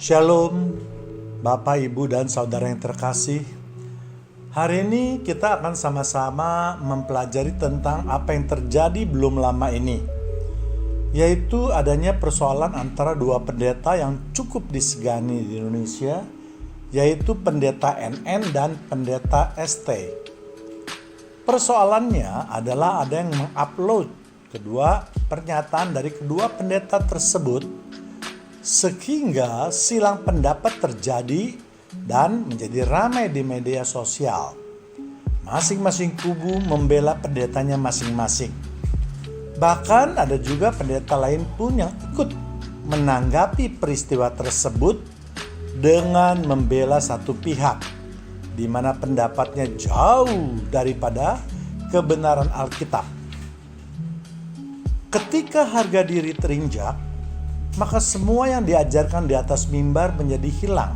Shalom, Bapak, Ibu, dan Saudara yang terkasih. Hari ini kita akan sama-sama mempelajari tentang apa yang terjadi belum lama ini, yaitu adanya persoalan antara dua pendeta yang cukup disegani di Indonesia, yaitu pendeta NN dan pendeta ST. Persoalannya adalah ada yang mengupload kedua pernyataan dari kedua pendeta tersebut, sehingga silang pendapat terjadi dan menjadi ramai di media sosial. Masing-masing kubu membela pendetanya masing-masing. Bahkan ada juga pendeta lain pun yang ikut menanggapi peristiwa tersebut dengan membela satu pihak, di mana pendapatnya jauh daripada kebenaran Alkitab. Ketika harga diri terinjak, maka semua yang diajarkan di atas mimbar menjadi hilang,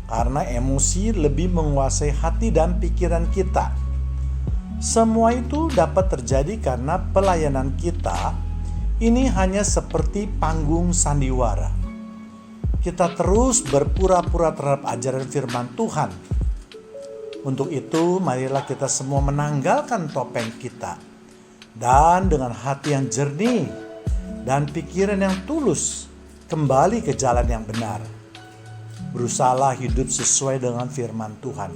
karena emosi lebih menguasai hati dan pikiran kita. Semua itu dapat terjadi karena pelayanan kita ini hanya seperti panggung sandiwara. Kita terus berpura-pura terhadap ajaran firman Tuhan. Untuk itu, marilah kita semua menanggalkan topeng kita, dan dengan hati yang jernih dan pikiran yang tulus kembali ke jalan yang benar. Berusahalah hidup sesuai dengan firman Tuhan.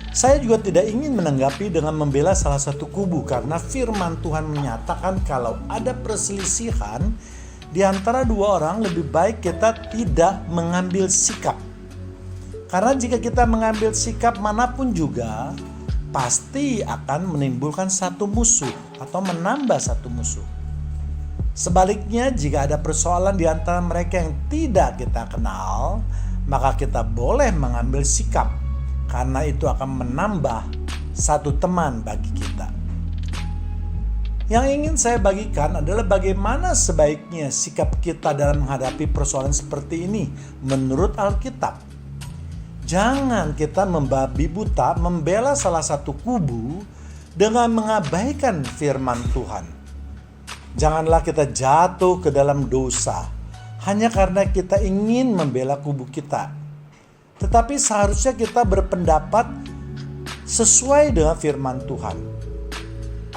Saya juga tidak ingin menanggapi dengan membela salah satu kubu, karena firman Tuhan menyatakan kalau ada perselisihan di antara dua orang, lebih baik kita tidak mengambil sikap. Karena jika kita mengambil sikap manapun juga, pasti akan menimbulkan satu musuh atau menambah satu musuh. Sebaliknya, jika ada persoalan di antara mereka yang tidak kita kenal, maka kita boleh mengambil sikap, karena itu akan menambah satu teman bagi kita. Yang ingin saya bagikan adalah bagaimana sebaiknya sikap kita dalam menghadapi persoalan seperti ini menurut Alkitab. Jangan kita membabi buta membela salah satu kubu dengan mengabaikan firman Tuhan. Janganlah kita jatuh ke dalam dosa hanya karena kita ingin membela kubu kita. Tetapi seharusnya kita berpendapat sesuai dengan firman Tuhan.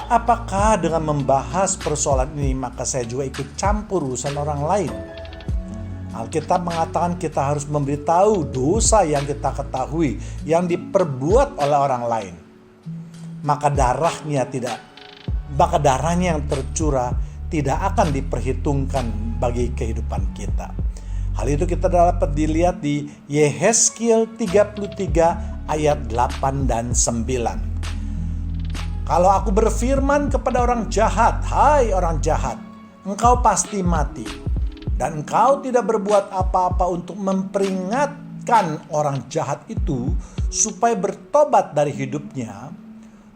Apakah dengan membahas persoalan ini maka saya juga ikut campur urusan orang lain? Alkitab mengatakan kita harus memberitahu dosa yang kita ketahui yang diperbuat oleh orang lain. Maka darahnya yang tercurah tidak akan diperhitungkan bagi kehidupan kita. Hal itu kita dapat dilihat di Yehezkiel 33 ayat 8 dan 9. Kalau aku berfirman kepada orang jahat, hai orang jahat, engkau pasti mati, dan engkau tidak berbuat apa-apa untuk memperingatkan orang jahat itu supaya bertobat dari hidupnya,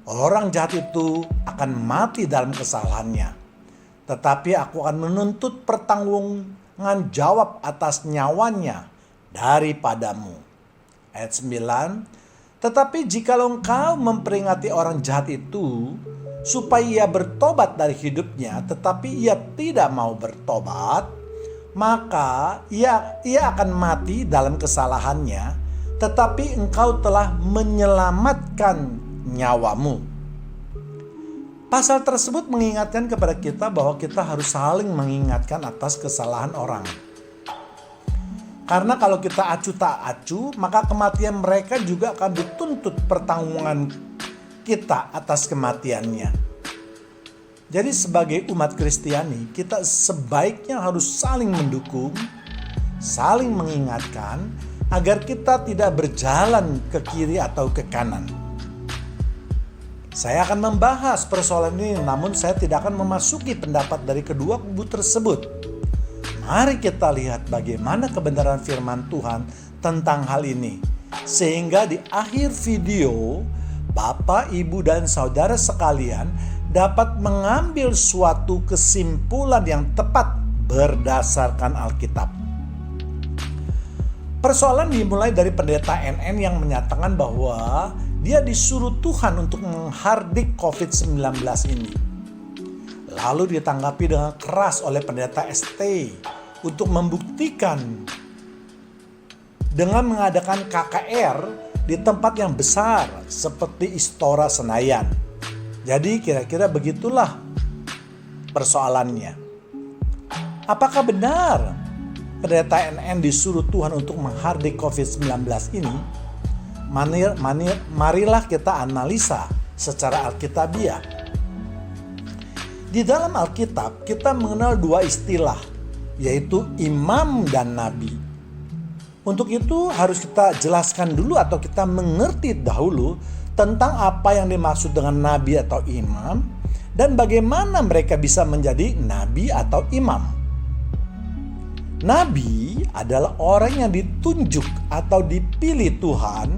orang jahat itu akan mati dalam kesalahannya. Tetapi aku akan menuntut pertanggungjawaban jawab atas nyawanya daripadamu. Ayat 9. Tetapi jikalau engkau memperingati orang jahat itu supaya ia bertobat dari hidupnya, tetapi ia tidak mau bertobat, maka ia akan mati dalam kesalahannya, tetapi engkau telah menyelamatkan nyawamu. Pasal tersebut mengingatkan kepada kita bahwa kita harus saling mengingatkan atas kesalahan orang. Karena kalau kita acuh tak acuh, maka kematian mereka juga akan dituntut pertanggungan kita atas kematiannya. Jadi sebagai umat Kristiani, kita sebaiknya harus saling mendukung, saling mengingatkan, agar kita tidak berjalan ke kiri atau ke kanan. Saya akan membahas persoalan ini, namun saya tidak akan memasuki pendapat dari kedua kubu tersebut. Mari kita lihat bagaimana kebenaran firman Tuhan tentang hal ini. Sehingga di akhir video, Bapak, Ibu, dan Saudara sekalian dapat mengambil suatu kesimpulan yang tepat berdasarkan Alkitab. Persoalan dimulai dari pendeta NN yang menyatakan bahwa dia disuruh Tuhan untuk menghardik COVID-19 ini. Lalu ditanggapi dengan keras oleh pendeta ST untuk membuktikan dengan mengadakan KKR di tempat yang besar seperti Istora Senayan. Jadi kira-kira begitulah persoalannya. Apakah benar pendeta NN disuruh Tuhan untuk menghadapi COVID-19 ini? Marilah kita analisa secara alkitabiah. Di dalam Alkitab kita mengenal dua istilah, yaitu imam dan nabi. Untuk itu harus kita jelaskan dulu atau kita mengerti dahulu tentang apa yang dimaksud dengan nabi atau imam dan bagaimana mereka bisa menjadi nabi atau imam. Nabi adalah orang yang ditunjuk atau dipilih Tuhan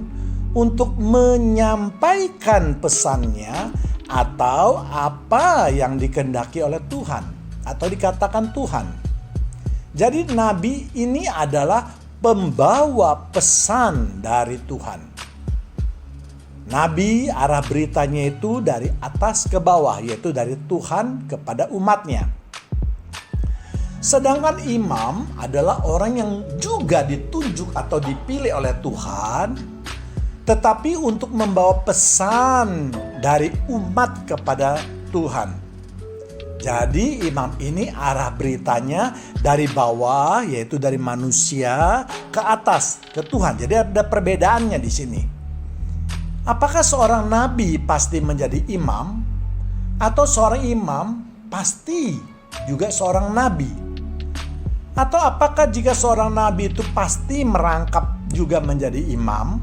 untuk menyampaikan pesannya atau apa yang dikehendaki oleh Tuhan atau dikatakan Tuhan. Jadi nabi ini adalah pembawa pesan dari Tuhan. Nabi arah beritanya itu dari atas ke bawah, yaitu dari Tuhan kepada umatnya. Sedangkan imam adalah orang yang juga ditunjuk atau dipilih oleh Tuhan, tetapi untuk membawa pesan dari umat kepada Tuhan. Jadi imam ini arah beritanya dari bawah, yaitu dari manusia ke atas ke Tuhan. Jadi ada perbedaannya di sini. Apakah seorang nabi pasti menjadi imam, atau seorang imam pasti juga seorang nabi? Atau apakah jika seorang nabi itu pasti merangkap juga menjadi imam,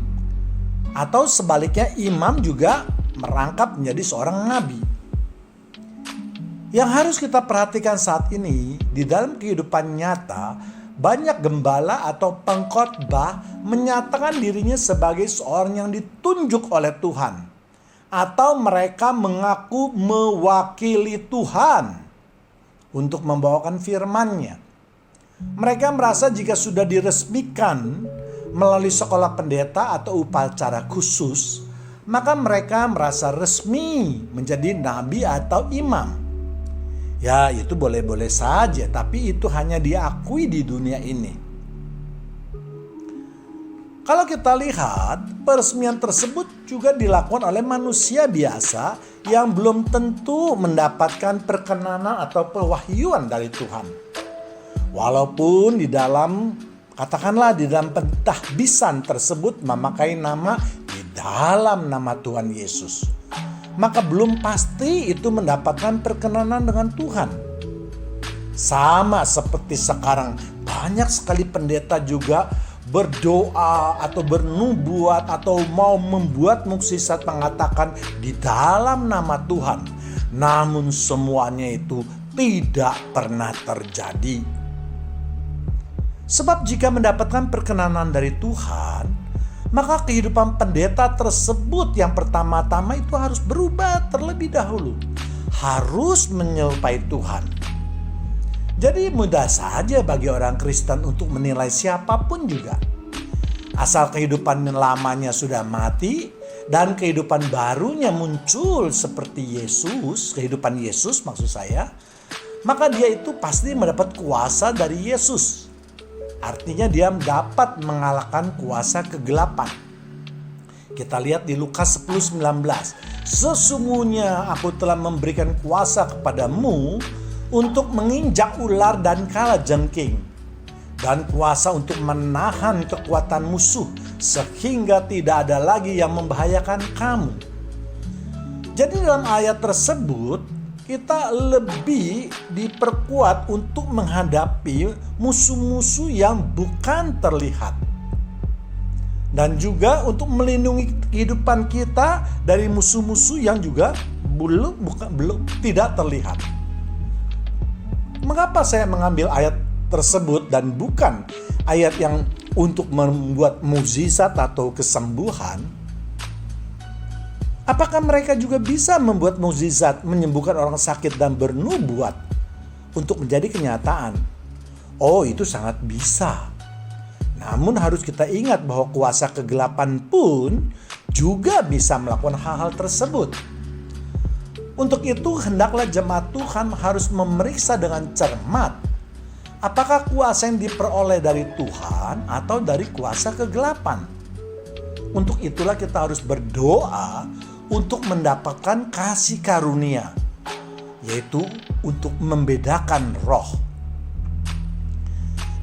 atau sebaliknya imam juga merangkap menjadi seorang nabi? Yang harus kita perhatikan saat ini, di dalam kehidupan nyata, banyak gembala atau pengkhotbah menyatakan dirinya sebagai seorang yang ditunjuk oleh Tuhan, atau mereka mengaku mewakili Tuhan untuk membawakan firman-Nya. Mereka merasa jika sudah diresmikan melalui sekolah pendeta atau upacara khusus, maka mereka merasa resmi menjadi nabi atau imam. Ya, itu boleh-boleh saja, tapi itu hanya diakui di dunia ini. Kalau kita lihat, peresmian tersebut juga dilakukan oleh manusia biasa yang belum tentu mendapatkan perkenanan atau pewahyuan dari Tuhan. Walaupun di dalam, katakanlah di dalam pentahbisan tersebut memakai nama di dalam nama Tuhan Yesus, maka belum pasti itu mendapatkan perkenanan dengan Tuhan. Sama seperti sekarang, banyak sekali pendeta juga berdoa atau bernubuat atau mau membuat mukjizat mengatakan di dalam nama Tuhan. Namun semuanya itu tidak pernah terjadi. Sebab jika mendapatkan perkenanan dari Tuhan, maka kehidupan pendeta tersebut yang pertama-tama itu harus berubah terlebih dahulu. Harus menyerupai Tuhan. Jadi mudah saja bagi orang Kristen untuk menilai siapapun juga. Asal kehidupan lamanya sudah mati dan kehidupan barunya muncul seperti Yesus, kehidupan Yesus maksud saya, maka dia itu pasti mendapat kuasa dari Yesus. Artinya dia dapat mengalahkan kuasa kegelapan. Kita lihat di Lukas 10:19. Sesungguhnya aku telah memberikan kuasa kepadamu untuk menginjak ular dan kalajengking, dan kuasa untuk menahan kekuatan musuh, sehingga tidak ada lagi yang membahayakan kamu. Jadi dalam ayat tersebut kita lebih diperkuat untuk menghadapi musuh-musuh yang bukan terlihat. Dan juga untuk melindungi kehidupan kita dari musuh-musuh yang juga belum tidak terlihat. Mengapa saya mengambil ayat tersebut dan bukan ayat yang untuk membuat mukjizat atau kesembuhan? Apakah mereka juga bisa membuat mukjizat, menyembuhkan orang sakit dan bernubuat untuk menjadi kenyataan? Oh, itu sangat bisa. Namun harus kita ingat bahwa kuasa kegelapan pun juga bisa melakukan hal-hal tersebut. Untuk itu hendaklah jemaat Tuhan harus memeriksa dengan cermat Apakah kuasa yang diperoleh dari Tuhan atau dari kuasa kegelapan? Untuk itulah kita harus berdoa untuk mendapatkan kasih karunia, yaitu untuk membedakan roh.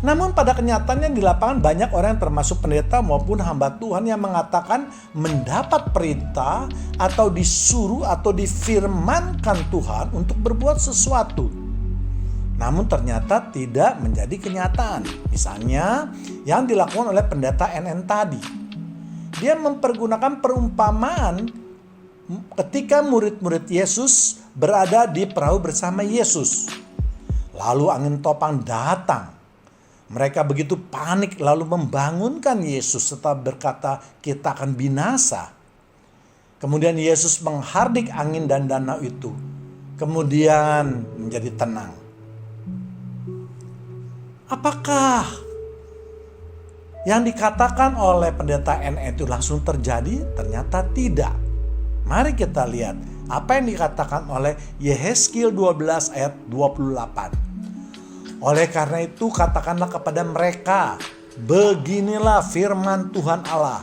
Namun pada kenyataannya di lapangan banyak orang yang termasuk pendeta maupun hamba Tuhan yang mengatakan mendapat perintah atau disuruh atau difirmankan Tuhan untuk berbuat sesuatu. Namun ternyata tidak menjadi kenyataan. Misalnya yang dilakukan oleh pendeta NN tadi. Dia mempergunakan perumpamaan ketika murid-murid Yesus berada di perahu bersama Yesus. Lalu angin topang datang. Mereka begitu panik lalu membangunkan Yesus setelah berkata kita akan binasa. Kemudian Yesus menghardik angin dan danau itu. Kemudian menjadi tenang. Apakah yang dikatakan oleh pendeta NN itu langsung terjadi? Ternyata tidak. Mari kita lihat apa yang dikatakan oleh Yehezkiel 12 ayat 28. Oleh karena itu katakanlah kepada mereka, beginilah firman Tuhan Allah.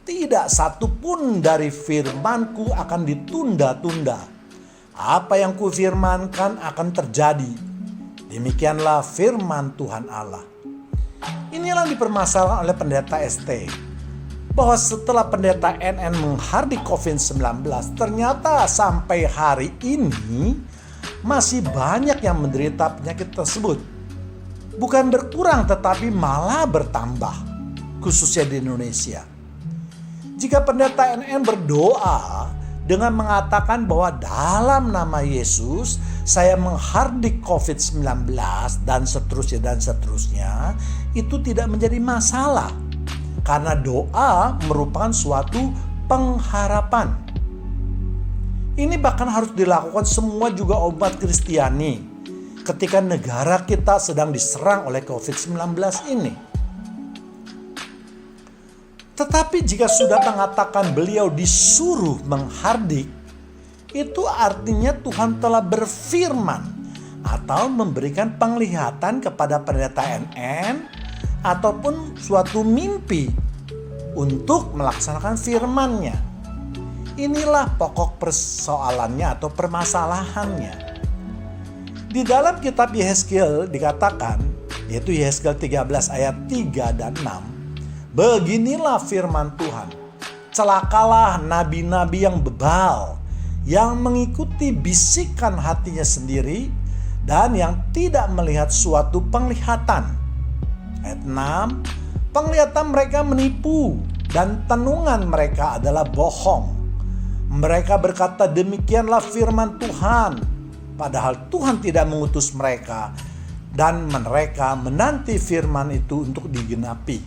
Tidak satu pun dari firmanku akan ditunda-tunda. Apa yang kufirmankan akan terjadi. Demikianlah firman Tuhan Allah. Inilah yang dipermasalahkan oleh pendeta ST. Bahwa setelah pendeta NN menghardik COVID-19, ternyata sampai hari ini masih banyak yang menderita penyakit tersebut. Bukan berkurang tetapi malah bertambah, khususnya di Indonesia. Jika pendeta NN berdoa dengan mengatakan bahwa dalam nama Yesus saya menghardik COVID-19 dan seterusnya, itu tidak menjadi masalah. Karena doa merupakan suatu pengharapan. Ini bahkan harus dilakukan semua juga umat Kristiani ketika negara kita sedang diserang oleh COVID-19 ini. Tetapi jika sudah mengatakan beliau disuruh menghardik, itu artinya Tuhan telah berfirman atau memberikan penglihatan kepada pendeta NN ataupun suatu mimpi untuk melaksanakan firman-Nya. Inilah pokok persoalannya atau permasalahannya. Di dalam kitab Yehezkiel dikatakan, yaitu Yehezkiel 13 ayat 3 dan 6. Beginilah firman Tuhan. Celakalah nabi-nabi yang bebal, yang mengikuti bisikan hatinya sendiri, dan yang tidak melihat suatu penglihatan. Ayat 6. Penglihatan mereka menipu, dan tenungan mereka adalah bohong. Mereka berkata demikianlah firman Tuhan. Padahal Tuhan tidak mengutus mereka. Dan mereka menanti firman itu untuk digenapi.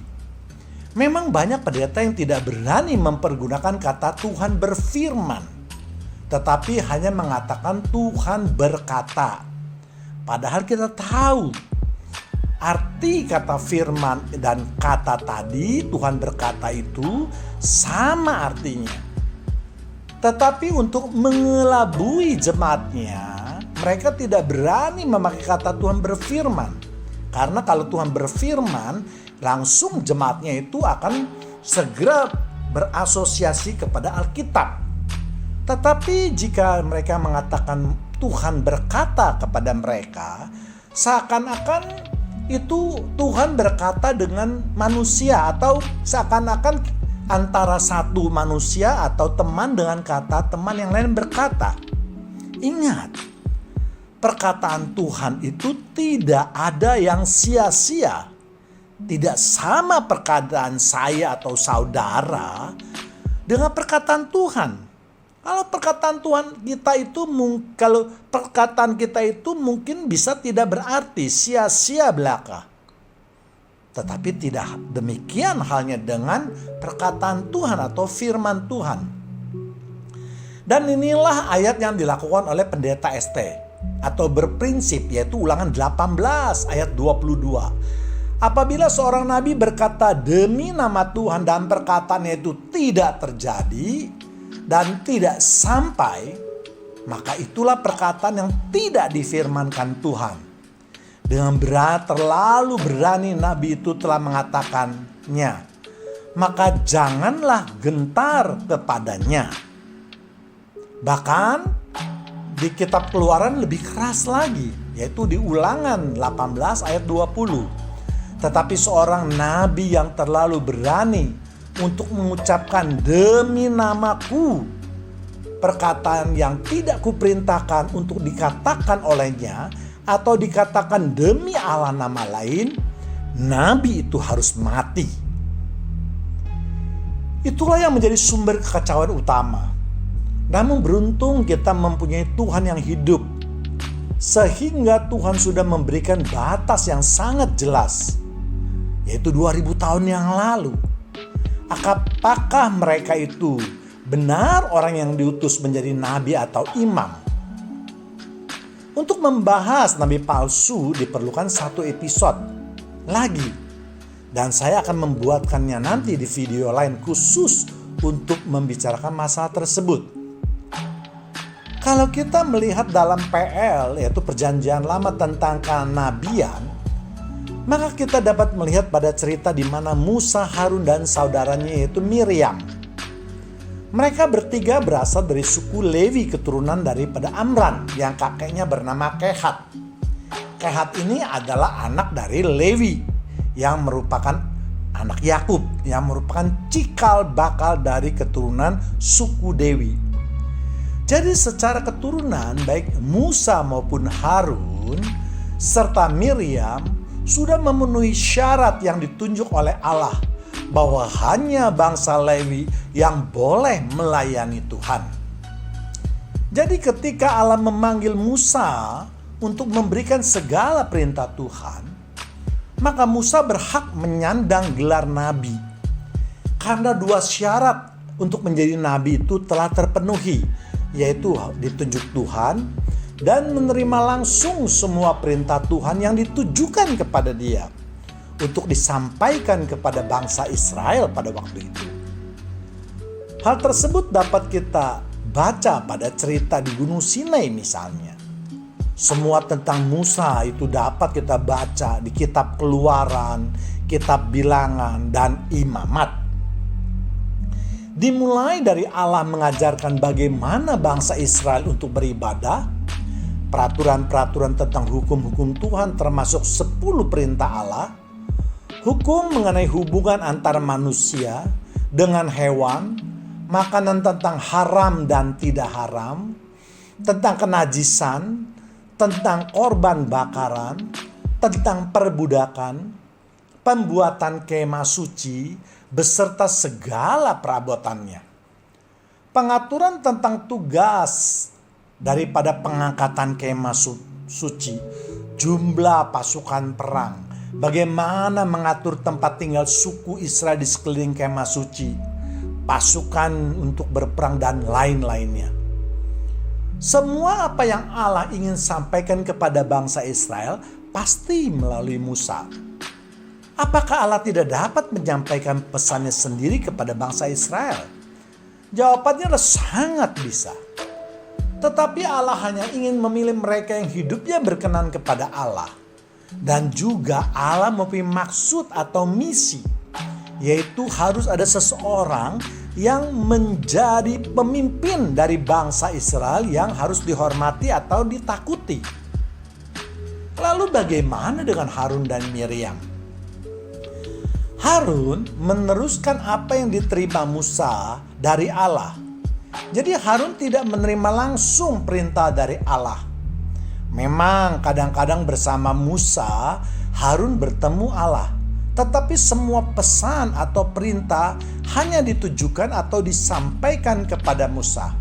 Memang banyak pendeta yang tidak berani mempergunakan kata Tuhan berfirman. Tetapi hanya mengatakan Tuhan berkata. Padahal kita tahu arti kata firman dan kata tadi Tuhan berkata itu sama artinya. Tetapi untuk mengelabui jemaatnya, mereka tidak berani memakai kata Tuhan berfirman. Karena kalau Tuhan berfirman, langsung jemaatnya itu akan segera berasosiasi kepada Alkitab. Tetapi jika mereka mengatakan Tuhan berkata kepada mereka, seakan-akan itu Tuhan berkata dengan manusia atau seakan-akan antara satu manusia atau teman dengan kata teman yang lain berkata. Ingat, perkataan Tuhan itu tidak ada yang sia-sia. Tidak sama perkataan saya atau saudara dengan perkataan Tuhan. Kalau perkataan Tuhan kita itu, kalau perkataan kita itu mungkin bisa tidak berarti, sia-sia belaka. Tetapi tidak demikian halnya dengan perkataan Tuhan atau firman Tuhan. Dan inilah ayat yang dilakukan oleh pendeta ST atau berprinsip, yaitu Ulangan 18 ayat 22. Apabila seorang nabi berkata demi nama Tuhan dan perkataannya itu tidak terjadi dan tidak sampai, maka itulah perkataan yang tidak difirmankan Tuhan. Dengan terlalu berani nabi itu telah mengatakannya, maka janganlah gentar kepadanya. Bahkan di kitab Keluaran lebih keras lagi, yaitu di Ulangan 18 ayat 20. Tetapi seorang nabi yang terlalu berani untuk mengucapkan demi namaku perkataan yang tidak kuperintahkan untuk dikatakan olehnya, atau dikatakan demi Allah nama lain, nabi itu harus mati. Itulah yang menjadi sumber kekacauan utama. Namun beruntung kita mempunyai Tuhan yang hidup, sehingga Tuhan sudah memberikan batas yang sangat jelas, yaitu 2000 tahun yang lalu. Apakah mereka itu benar orang yang diutus menjadi nabi atau imam? Untuk membahas nabi palsu diperlukan satu episode lagi, dan saya akan membuatkannya nanti di video lain khusus untuk membicarakan masalah tersebut. Kalau kita melihat dalam PL, yaitu Perjanjian Lama tentang kenabian, maka kita dapat melihat pada cerita di mana Musa, Harun, dan saudaranya yaitu Miriam. Mereka bertiga berasal dari suku Lewi, keturunan daripada Amram yang kakeknya bernama Kehat. Kehat ini adalah anak dari Lewi yang merupakan anak Yakub, yang merupakan cikal bakal dari keturunan suku Dewi. Jadi secara keturunan baik Musa maupun Harun serta Miriam sudah memenuhi syarat yang ditunjuk oleh Allah, bahwa hanya bangsa Lewi yang boleh melayani Tuhan. Jadi ketika Allah memanggil Musa untuk memberikan segala perintah Tuhan, maka Musa berhak menyandang gelar nabi. Karena dua syarat untuk menjadi nabi itu telah terpenuhi, yaitu ditunjuk Tuhan dan menerima langsung semua perintah Tuhan yang ditujukan kepada dia untuk disampaikan kepada bangsa Israel pada waktu itu. Hal tersebut dapat kita baca pada cerita di Gunung Sinai misalnya. Semua tentang Musa itu dapat kita baca di kitab Keluaran, kitab Bilangan, dan Imamat. Dimulai dari Allah mengajarkan bagaimana bangsa Israel untuk beribadah, peraturan-peraturan tentang hukum-hukum Tuhan termasuk 10 perintah Allah, hukum mengenai hubungan antara manusia dengan hewan, makanan tentang haram dan tidak haram, tentang kenajisan, tentang korban bakaran, tentang perbudakan, pembuatan kemah suci, beserta segala perabotannya. Pengaturan tentang tugas daripada pengangkatan kemah suci, jumlah pasukan perang, bagaimana mengatur tempat tinggal suku Israel di sekeliling kemah suci, pasukan untuk berperang, dan lain-lainnya. Semua apa yang Allah ingin sampaikan kepada bangsa Israel pasti melalui Musa. Apakah Allah tidak dapat menyampaikan pesannya sendiri kepada bangsa Israel? Jawabannya adalah sangat bisa. Tetapi Allah hanya ingin memilih mereka yang hidupnya berkenan kepada Allah. Dan juga Allah mempunyai maksud atau misi, yaitu harus ada seseorang yang menjadi pemimpin dari bangsa Israel yang harus dihormati atau ditakuti. Lalu bagaimana dengan Harun dan Miriam? Harun meneruskan apa yang diterima Musa dari Allah. Jadi Harun tidak menerima langsung perintah dari Allah. Memang kadang-kadang bersama Musa, Harun bertemu Allah. Tetapi semua pesan atau perintah hanya ditujukan atau disampaikan kepada Musa.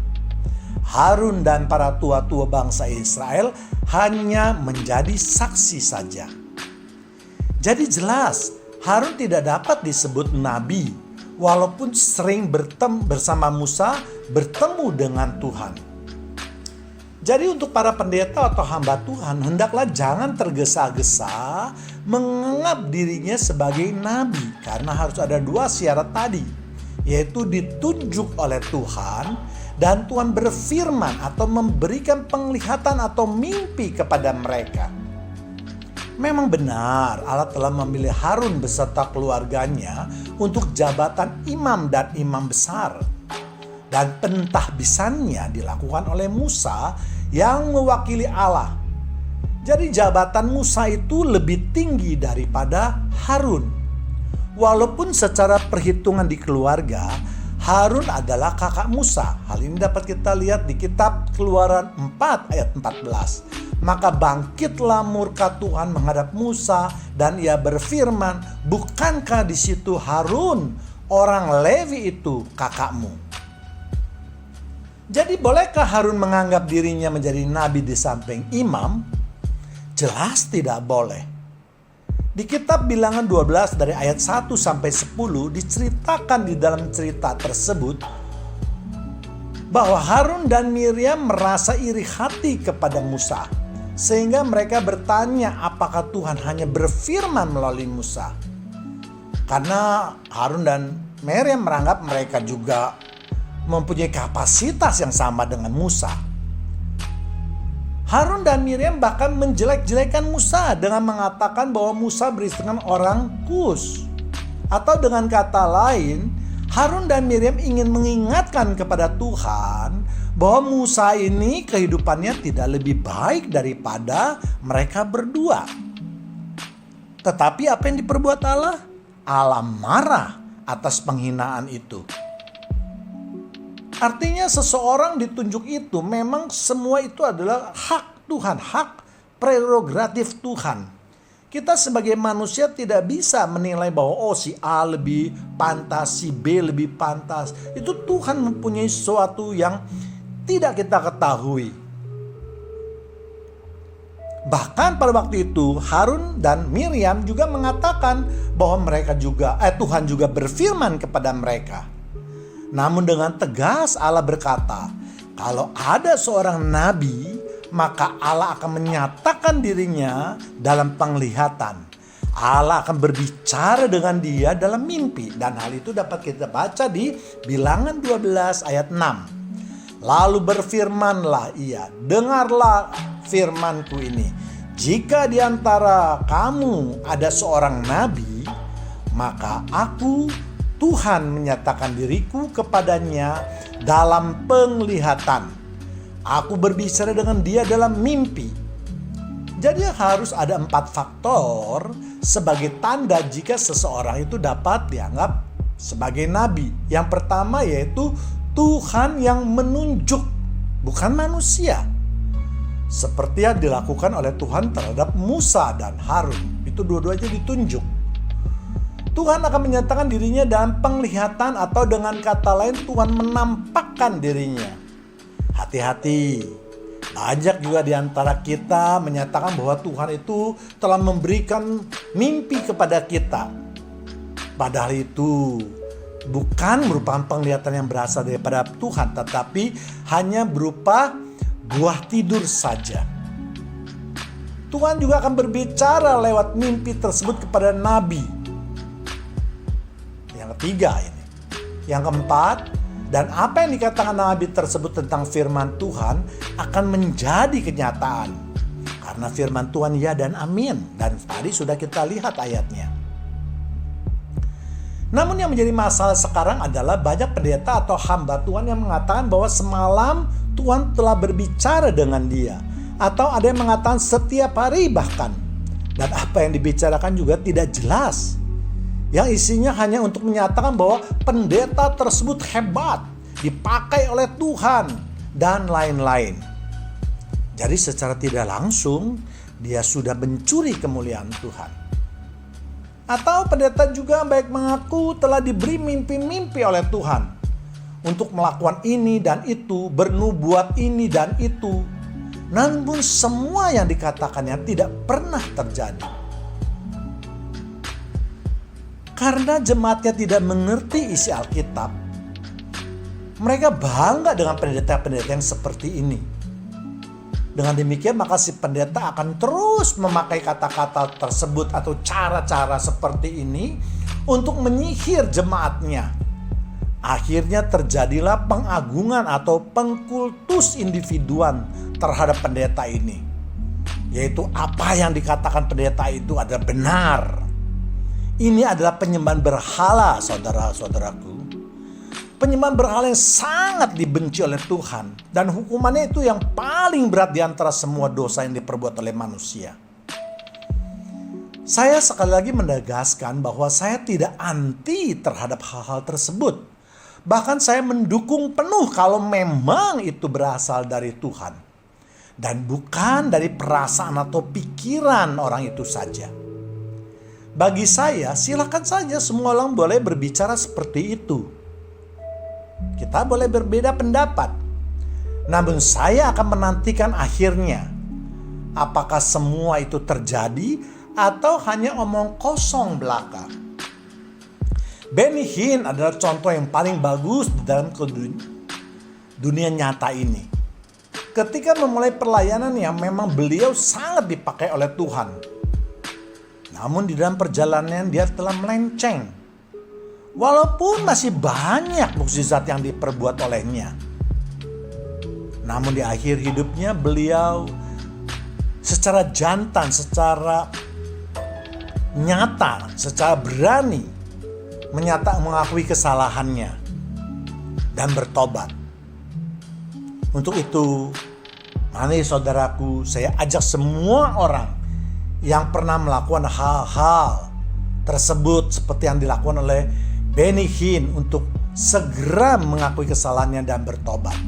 Harun dan para tua-tua bangsa Israel hanya menjadi saksi saja. Jadi jelas Harun tidak dapat disebut nabi, walaupun sering bersama Musa bertemu dengan Tuhan. Jadi untuk para pendeta atau hamba Tuhan, hendaklah jangan tergesa-gesa menganggap dirinya sebagai nabi, karena harus ada dua syarat tadi, yaitu ditunjuk oleh Tuhan dan Tuhan berfirman atau memberikan penglihatan atau mimpi kepada mereka. Memang benar Allah telah memilih Harun beserta keluarganya untuk jabatan imam dan imam besar. Dan pentahbisannya dilakukan oleh Musa yang mewakili Allah. Jadi jabatan Musa itu lebih tinggi daripada Harun. Walaupun secara perhitungan di keluarga, Harun adalah kakak Musa. Hal ini dapat kita lihat di kitab Keluaran 4 ayat 14. Maka bangkitlah murka Tuhan menghadap Musa dan ia berfirman, bukankah di situ Harun orang Lewi itu kakakmu? Jadi bolehkah Harun menganggap dirinya menjadi nabi di samping imam? Jelas tidak boleh. Di kitab Bilangan 12 dari ayat 1 sampai 10 diceritakan di dalam cerita tersebut bahwa Harun dan Miriam merasa iri hati kepada Musa. Sehingga mereka bertanya apakah Tuhan hanya berfirman melalui Musa. Karena Harun dan Miriam menganggap mereka juga mempunyai kapasitas yang sama dengan Musa. Harun dan Miriam bahkan menjelek-jelekan Musa dengan mengatakan bahwa Musa beristri dengan orang Kus. Atau dengan kata lain, Harun dan Miriam ingin mengingatkan kepada Tuhan bahwa Musa ini kehidupannya tidak lebih baik daripada mereka berdua. Tetapi apa yang diperbuat Allah? Allah marah atas penghinaan itu. Artinya seseorang ditunjuk itu memang semua itu adalah hak Tuhan, hak prerogatif Tuhan. Kita sebagai manusia tidak bisa menilai bahwa si A lebih pantas, si B lebih pantas. Itu Tuhan mempunyai sesuatu yang tidak kita ketahui. Bahkan pada waktu itu Harun dan Miriam juga mengatakan bahwa Tuhan juga berfirman kepada mereka. Namun dengan tegas Allah berkata, kalau ada seorang nabi, maka Allah akan menyatakan dirinya dalam penglihatan. Allah akan berbicara dengan dia dalam mimpi. Dan hal itu dapat kita baca di Bilangan 12 ayat 6. Lalu berfirmanlah ia, dengarlah firmanku ini. Jika di antara kamu ada seorang nabi, maka aku Tuhan menyatakan diriku kepadanya dalam penglihatan. Aku berbicara dengan dia dalam mimpi. Jadi harus ada 4 faktor sebagai tanda jika seseorang itu dapat dianggap sebagai nabi. Yang pertama yaitu Tuhan yang menunjuk, bukan manusia. Seperti yang dilakukan oleh Tuhan terhadap Musa dan Harun. Itu dua-duanya ditunjuk. Tuhan akan menyatakan dirinya dalam penglihatan atau dengan kata lain Tuhan menampakkan dirinya. Hati-hati. Banyak juga di antara kita menyatakan bahwa Tuhan itu telah memberikan mimpi kepada kita. Padahal itu bukan merupakan penglihatan yang berasal daripada Tuhan, tetapi hanya berupa buah tidur saja. Tuhan juga akan berbicara lewat mimpi tersebut kepada nabi. Yang ketiga ini. Yang keempat, dan apa yang dikatakan nabi tersebut tentang firman Tuhan akan menjadi kenyataan. Karena firman Tuhan ya dan amin. Dan tadi sudah kita lihat ayatnya. Namun yang menjadi masalah sekarang adalah banyak pendeta atau hamba Tuhan yang mengatakan bahwa semalam Tuhan telah berbicara dengan dia. Atau ada yang mengatakan setiap hari bahkan. Dan apa yang dibicarakan juga tidak jelas. Yang isinya hanya untuk menyatakan bahwa pendeta tersebut hebat, dipakai oleh Tuhan, dan lain-lain. Jadi secara tidak langsung, dia sudah mencuri kemuliaan Tuhan. Atau pendeta juga baik mengaku telah diberi mimpi-mimpi oleh Tuhan. Untuk melakukan ini dan itu, bernubuat ini dan itu. Namun semua yang dikatakannya tidak pernah terjadi. Karena jemaatnya tidak mengerti isi Alkitab, mereka bangga dengan pendeta-pendeta yang seperti ini. Dengan demikian maka si pendeta akan terus memakai kata-kata tersebut atau cara-cara seperti ini untuk menyihir jemaatnya. Akhirnya terjadilah pengagungan atau pengkultus individuan terhadap pendeta ini. yaitu apa yang dikatakan pendeta itu adalah benar. Ini adalah penyembahan berhala, saudara-saudaraku. Penyembahan berhala yang sangat dibenci oleh Tuhan, dan hukumannya itu yang paling berat di antara semua dosa yang diperbuat oleh manusia. Saya sekali lagi menegaskan bahwa saya tidak anti terhadap hal-hal tersebut. Bahkan saya mendukung penuh kalau memang itu berasal dari Tuhan. Dan bukan dari perasaan atau pikiran orang itu saja. Bagi saya, silakan saja semua orang boleh berbicara seperti itu. Kita boleh berbeda pendapat. Namun saya akan menantikan akhirnya. Apakah semua itu terjadi atau hanya omong kosong belaka? Benny Hinn adalah contoh yang paling bagus di dalam dunia nyata ini. Ketika memulai pelayanan yang memang beliau sangat dipakai oleh Tuhan. Namun di dalam perjalanan dia telah melenceng. Walaupun masih banyak mukjizat yang diperbuat olehnya. Namun di akhir hidupnya beliau secara jantan, secara nyata, secara berani mengakui kesalahannya dan bertobat. Untuk itu, mari saudaraku, saya ajak semua orang yang pernah melakukan hal-hal tersebut seperti yang dilakukan oleh Benny Hinn untuk segera mengakui kesalahannya dan bertobat.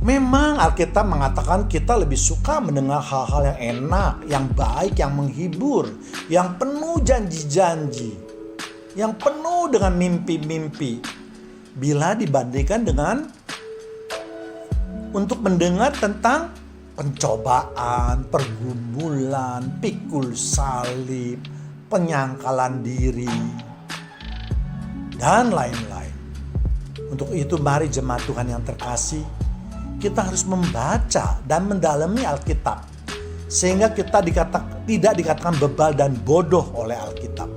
Memang Alkitab mengatakan kita lebih suka mendengar hal-hal yang enak, yang baik, yang menghibur, yang penuh janji-janji, yang penuh dengan mimpi-mimpi, bila dibandingkan dengan untuk mendengar tentang pencobaan, pergumulan, pikul salib, penyangkalan diri, dan lain-lain. Untuk itu mari jemaat Tuhan yang terkasih, kita harus membaca dan mendalami Alkitab, sehingga kita tidak dikatakan bebal dan bodoh oleh Alkitab.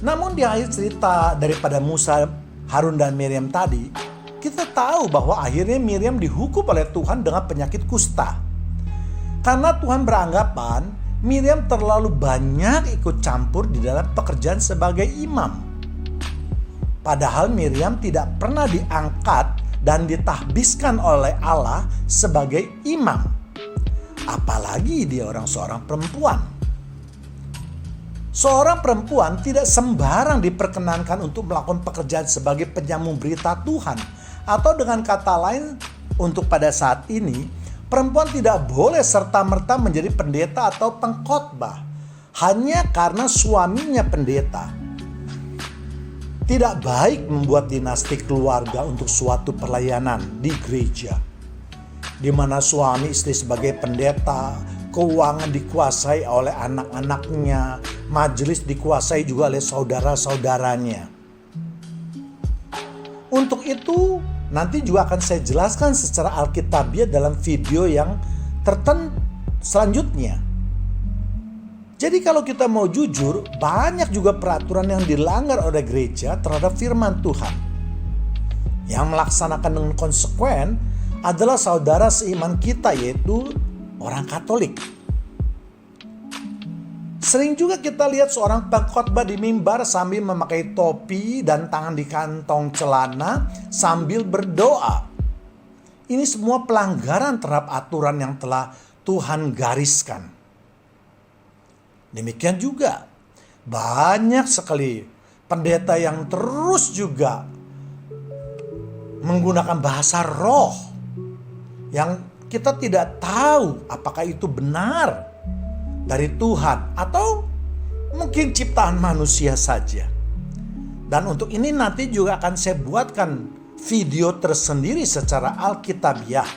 Namun di akhir cerita daripada Musa, Harun dan Miriam tadi, kita tahu bahwa akhirnya Miriam dihukum oleh Tuhan dengan penyakit kusta. Karena Tuhan beranggapan Miriam terlalu banyak ikut campur di dalam pekerjaan sebagai imam. Padahal Miriam tidak pernah diangkat dan ditahbiskan oleh Allah sebagai imam. Apalagi dia seorang perempuan. Seorang perempuan tidak sembarang diperkenankan untuk melakukan pekerjaan sebagai penyambung berita Tuhan. Atau dengan kata lain, untuk pada saat ini, perempuan tidak boleh serta-merta menjadi pendeta atau pengkhotbah hanya karena suaminya pendeta. Tidak baik membuat dinasti keluarga untuk suatu pelayanan di gereja, di mana suami istri sebagai pendeta, keuangan dikuasai oleh anak-anaknya, majelis dikuasai juga oleh saudara-saudaranya. Untuk itu, nanti juga akan saya jelaskan secara alkitabiah dalam video yang selanjutnya. Jadi kalau kita mau jujur, banyak juga peraturan yang dilanggar oleh gereja terhadap firman Tuhan. Yang melaksanakan dengan konsekuen adalah saudara seiman kita, yaitu orang Katolik. Sering juga kita lihat seorang pengkhotbah di mimbar sambil memakai topi dan tangan di kantong celana sambil berdoa. Ini semua pelanggaran terhadap aturan yang telah Tuhan gariskan. Demikian juga banyak sekali pendeta yang terus juga menggunakan bahasa roh yang kita tidak tahu apakah itu benar dari Tuhan atau mungkin ciptaan manusia saja. Dan untuk ini nanti juga akan saya buatkan video tersendiri secara alkitabiah.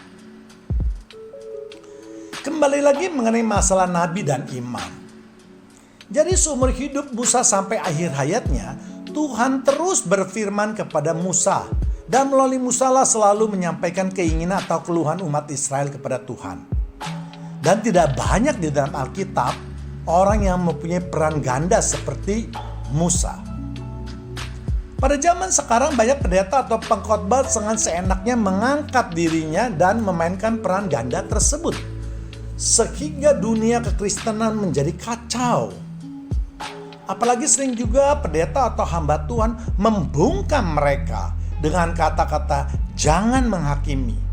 Kembali lagi mengenai masalah nabi dan imam. Jadi seumur hidup Musa sampai akhir hayatnya, Tuhan terus berfirman kepada Musa. Dan melalui Musa lah selalu menyampaikan keinginan atau keluhan umat Israel kepada Tuhan. Dan tidak banyak di dalam Alkitab orang yang mempunyai peran ganda seperti Musa. Pada zaman sekarang banyak pendeta atau pengkhotbah dengan seenaknya mengangkat dirinya dan memainkan peran ganda tersebut. sehingga dunia kekristenan menjadi kacau. Apalagi sering juga pendeta atau hamba Tuhan membungkam mereka dengan kata-kata jangan menghakimi.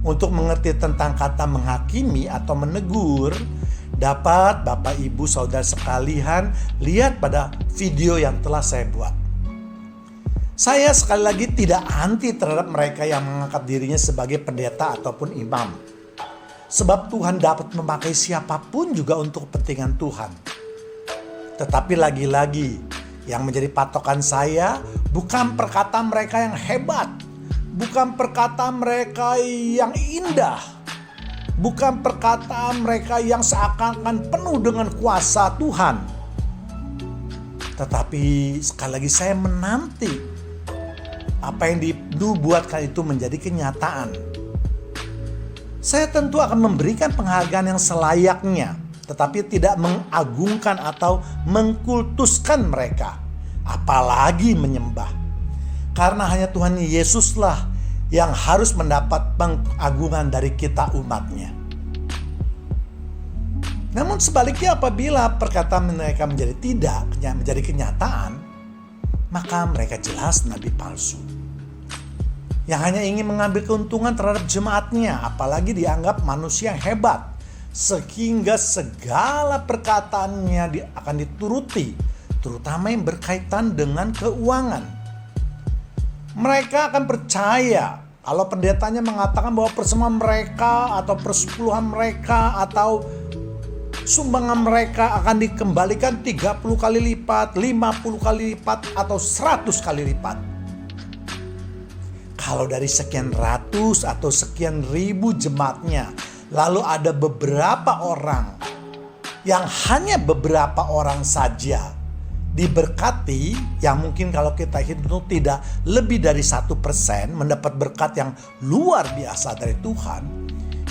Untuk mengerti tentang kata menghakimi atau menegur, dapat Bapak Ibu Saudara sekalian lihat pada video yang telah saya buat. Saya sekali lagi tidak anti terhadap mereka yang mengangkat dirinya sebagai pendeta ataupun imam. Sebab Tuhan dapat memakai siapapun juga untuk kepentingan Tuhan. Tetapi lagi-lagi yang menjadi patokan saya bukan perkataan mereka yang hebat, bukan perkataan mereka yang indah, bukan perkataan mereka yang seakan-akan penuh dengan kuasa Tuhan. Tetapi sekali lagi saya menanti apa yang dinubuatkan itu menjadi kenyataan. Saya tentu akan memberikan penghargaan yang selayaknya, tetapi tidak mengagungkan atau mengkultuskan mereka, apalagi menyembah. Karena hanya Tuhan Yesuslah yang harus mendapat pengagungan dari kita umatnya. Namun sebaliknya apabila perkataan mereka menjadi kenyataan, maka mereka jelas nabi palsu. Yang hanya ingin mengambil keuntungan terhadap jemaatnya, apalagi dianggap manusia yang hebat, sehingga segala perkataannya akan dituruti, terutama yang berkaitan dengan keuangan. Mereka akan percaya kalau pendetanya mengatakan bahwa persembahan mereka atau persepuluhan mereka atau sumbangan mereka akan dikembalikan 30 kali lipat, 50 kali lipat, atau 100 kali lipat. Kalau dari sekian ratus atau sekian ribu jemaatnya, lalu ada beberapa orang yang hanya beberapa orang saja diberkati, yang mungkin kalau kita hitung tidak lebih dari 1% mendapat berkat yang luar biasa dari Tuhan,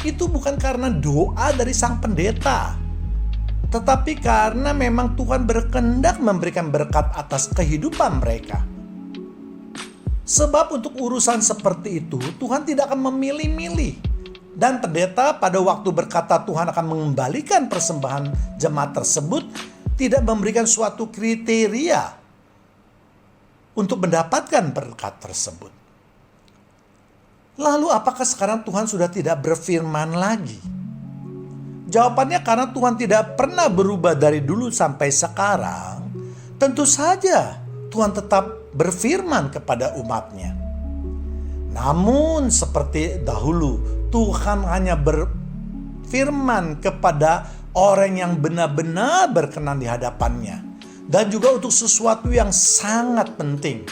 itu bukan karena doa dari sang pendeta, tetapi karena memang Tuhan berkehendak memberikan berkat atas kehidupan mereka. Sebab untuk urusan seperti itu Tuhan tidak akan memilih-milih. Dan pendeta pada waktu berkata Tuhan akan mengembalikan persembahan jemaat tersebut tidak memberikan suatu kriteria untuk mendapatkan berkat tersebut. Lalu apakah sekarang Tuhan sudah tidak berfirman lagi? Jawabannya karena Tuhan tidak pernah berubah dari dulu sampai sekarang. Tentu saja Tuhan tetap berfirman kepada umatnya. Namun seperti dahulu, Tuhan hanya berfirman kepada orang yang benar-benar berkenan di hadapannya. Dan juga untuk sesuatu yang sangat penting.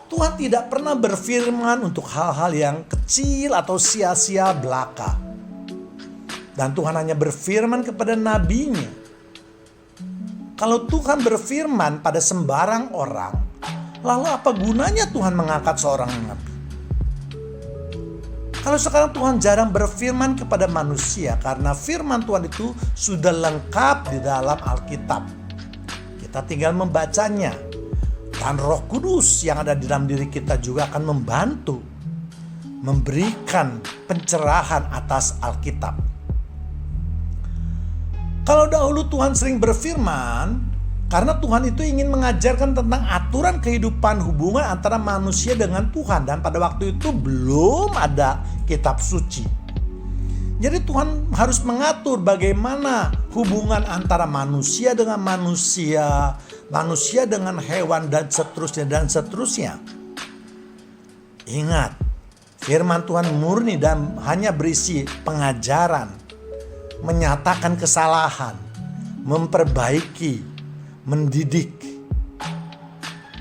Tuhan tidak pernah berfirman untuk hal-hal yang kecil atau sia-sia belaka. Dan Tuhan hanya berfirman kepada nabinya. Kalau Tuhan berfirman pada sembarang orang, lalu apa gunanya Tuhan mengangkat seorang nabi? Kalau sekarang Tuhan jarang berfirman kepada manusia karena firman Tuhan itu sudah lengkap di dalam Alkitab. Kita tinggal membacanya. Dan Roh Kudus yang ada di dalam diri kita juga akan membantu memberikan pencerahan atas Alkitab. Kalau dahulu Tuhan sering berfirman karena Tuhan itu ingin mengajarkan tentang aturan kehidupan hubungan antara manusia dengan Tuhan. Dan pada waktu itu belum ada kitab suci. Jadi Tuhan harus mengatur bagaimana hubungan antara manusia dengan manusia, manusia dengan hewan, dan seterusnya dan seterusnya. Ingat, firman Tuhan murni dan hanya berisi pengajaran, menyatakan kesalahan, memperbaiki, mendidik.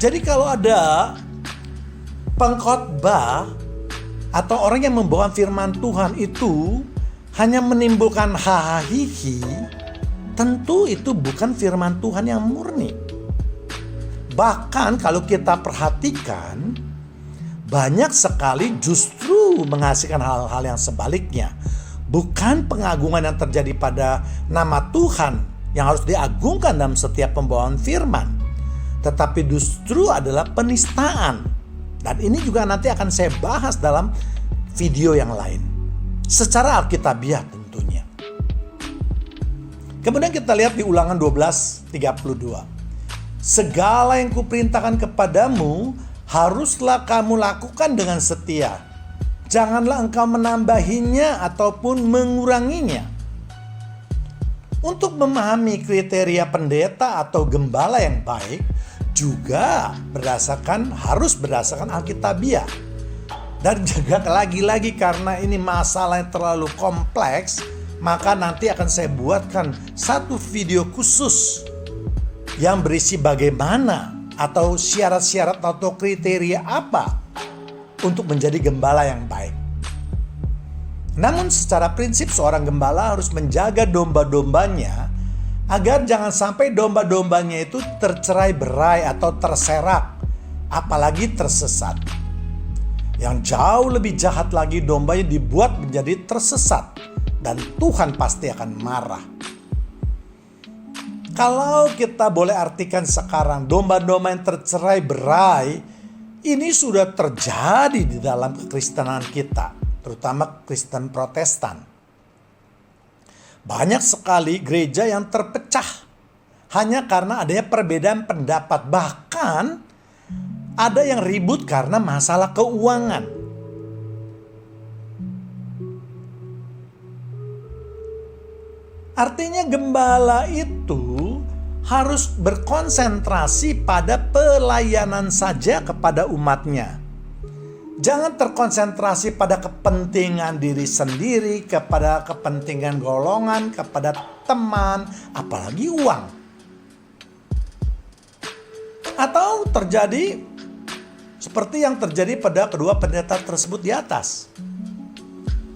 Jadi kalau ada pengkhotbah atau orang yang membawa firman Tuhan itu hanya menimbulkan hahaha, tentu itu bukan firman Tuhan yang murni. Bahkan kalau kita perhatikan, banyak sekali justru menghasilkan hal-hal yang sebaliknya. Bukan pengagungan yang terjadi pada nama Tuhan yang harus diagungkan dalam setiap pembawaan firman, tetapi justru adalah penistaan. Dan ini juga nanti akan saya bahas dalam video yang lain secara alkitabiah tentunya. Kemudian kita lihat di Ulangan 12:32. Segala yang kuperintahkan kepadamu haruslah kamu lakukan dengan setia. Janganlah engkau menambahinya ataupun menguranginya. Untuk memahami kriteria pendeta atau gembala yang baik juga harus berdasarkan Alkitabiah. Dan juga lagi-lagi karena ini masalah yang terlalu kompleks, maka nanti akan saya buatkan satu video khusus yang berisi bagaimana atau syarat-syarat atau kriteria apa untuk menjadi gembala yang baik. Namun secara prinsip seorang gembala harus menjaga domba-dombanya agar jangan sampai domba-dombanya itu tercerai-berai atau terserak, apalagi tersesat. Yang jauh lebih jahat lagi, dombanya dibuat menjadi tersesat dan Tuhan pasti akan marah. Kalau kita boleh artikan sekarang, domba-domba yang tercerai-berai ini sudah terjadi di dalam kekristenan kita, terutama Kristen Protestan. Banyak sekali gereja yang terpecah hanya karena adanya perbedaan pendapat. Bahkan ada yang ribut karena masalah keuangan. Artinya gembala itu harus berkonsentrasi pada pelayanan saja kepada umatnya. Jangan terkonsentrasi pada kepentingan diri sendiri, kepada kepentingan golongan, kepada teman, apalagi uang. Atau terjadi seperti yang terjadi pada kedua pendeta tersebut di atas.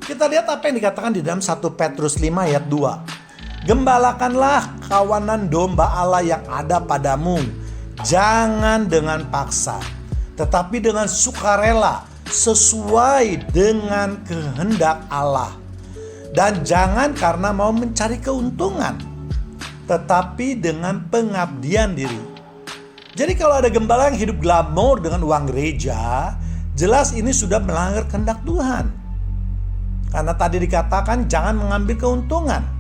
Kita lihat apa yang dikatakan di dalam 1 Petrus 5 ayat 2. Gembalakanlah kawanan domba Allah yang ada padamu, jangan dengan paksa, tetapi dengan sukarela, sesuai dengan kehendak Allah. Dan jangan karena mau mencari keuntungan, tetapi dengan pengabdian diri. Jadi kalau ada gembala yang hidup glamor dengan uang gereja, jelas ini sudah melanggar kehendak Tuhan. Karena tadi dikatakan jangan mengambil keuntungan.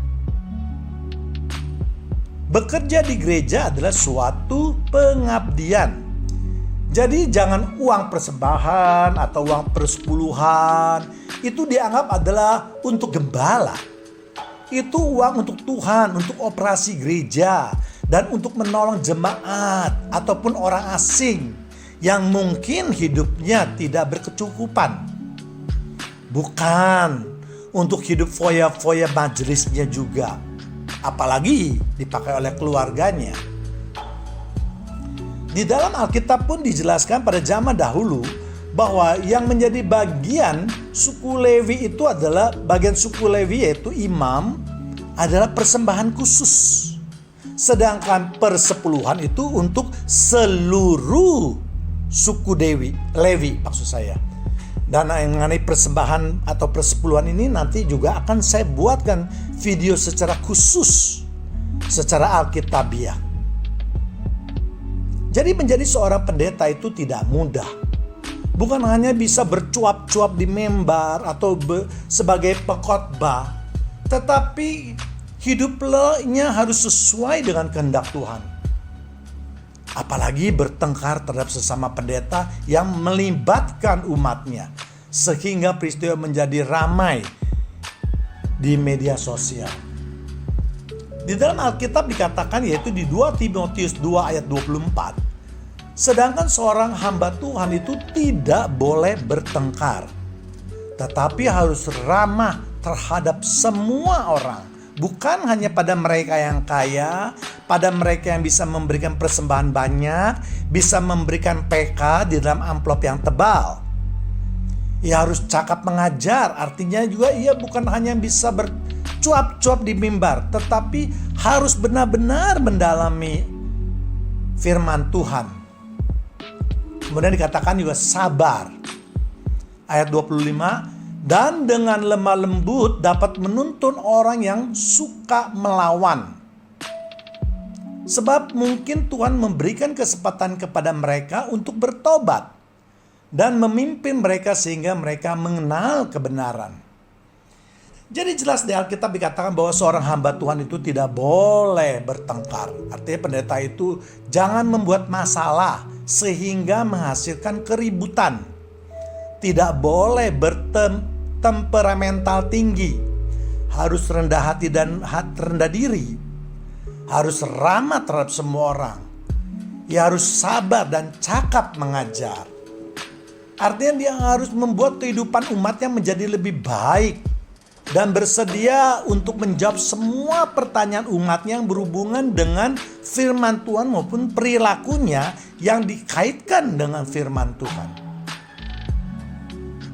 Bekerja di gereja adalah suatu pengabdian. Jadi jangan uang persembahan atau uang persepuluhan itu dianggap adalah untuk gembala. Itu uang untuk Tuhan, untuk operasi gereja. Dan untuk menolong jemaat ataupun orang asing yang mungkin hidupnya tidak berkecukupan. Bukan untuk hidup foya-foya majelisnya juga. Apalagi dipakai oleh keluarganya. Di dalam Alkitab pun dijelaskan pada zaman dahulu bahwa yang menjadi bagian suku Lewi itu adalah bagian suku Lewi yaitu imam adalah persembahan khusus. Sedangkan persepuluhan itu untuk seluruh suku Lewi maksud saya. Dan mengenai persembahan atau persepuluhan ini nanti juga akan saya buatkan video secara khusus, secara Alkitabiah. Jadi menjadi seorang pendeta itu tidak mudah. Bukan hanya bisa bercuap-cuap di mimbar atau sebagai pengkhotbah, tetapi hidupnya harus sesuai dengan kehendak Tuhan. Apalagi bertengkar terhadap sesama pendeta yang melibatkan umatnya. Sehingga peristiwa menjadi ramai di media sosial. Di dalam Alkitab dikatakan yaitu di 2 Timotius 2 ayat 24. Sedangkan seorang hamba Tuhan itu tidak boleh bertengkar. Tetapi harus ramah terhadap semua orang. Bukan hanya pada mereka yang kaya, pada mereka yang bisa memberikan persembahan banyak, bisa memberikan PK di dalam amplop yang tebal. Ia harus cakap mengajar, artinya juga ia bukan hanya bisa bercuap-cuap di mimbar, tetapi harus benar-benar mendalami firman Tuhan. Kemudian dikatakan juga sabar. Ayat 25. Dan dengan lemah lembut dapat menuntun orang yang suka melawan. Sebab mungkin Tuhan memberikan kesempatan kepada mereka untuk bertobat. Dan memimpin mereka sehingga mereka mengenal kebenaran. Jadi jelas di Alkitab dikatakan bahwa seorang hamba Tuhan itu tidak boleh bertengkar. Artinya pendeta itu jangan membuat masalah sehingga menghasilkan keributan. Tidak boleh bertemperamental tinggi. Harus rendah hati dan rendah diri. Harus ramah terhadap semua orang. Ya harus sabar dan cakap mengajar. Artinya dia harus membuat kehidupan umatnya menjadi lebih baik dan bersedia untuk menjawab semua pertanyaan umatnya yang berhubungan dengan firman Tuhan maupun perilakunya yang dikaitkan dengan firman Tuhan.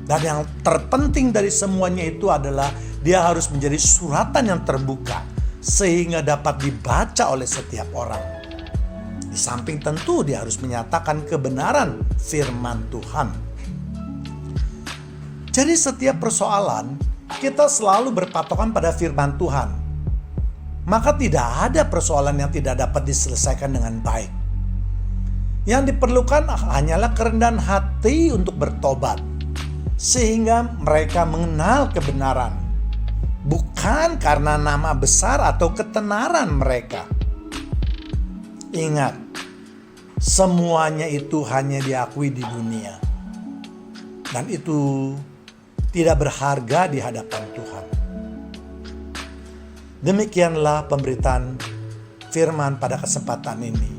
Dan yang terpenting dari semuanya itu adalah dia harus menjadi suratan yang terbuka sehingga dapat dibaca oleh setiap orang. Di samping tentu dia harus menyatakan kebenaran firman Tuhan. Jadi setiap persoalan kita selalu berpatokan pada firman Tuhan. Maka tidak ada persoalan yang tidak dapat diselesaikan dengan baik. Yang diperlukan hanyalah kerendahan hati untuk bertobat. Sehingga mereka mengenal kebenaran. Bukan karena nama besar atau ketenaran mereka. Ingat, semuanya itu hanya diakui di dunia. Dan itu tidak berharga di hadapan Tuhan. Demikianlah pemberitaan firman pada kesempatan ini.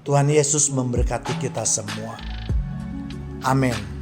Tuhan Yesus memberkati kita semua. Amin.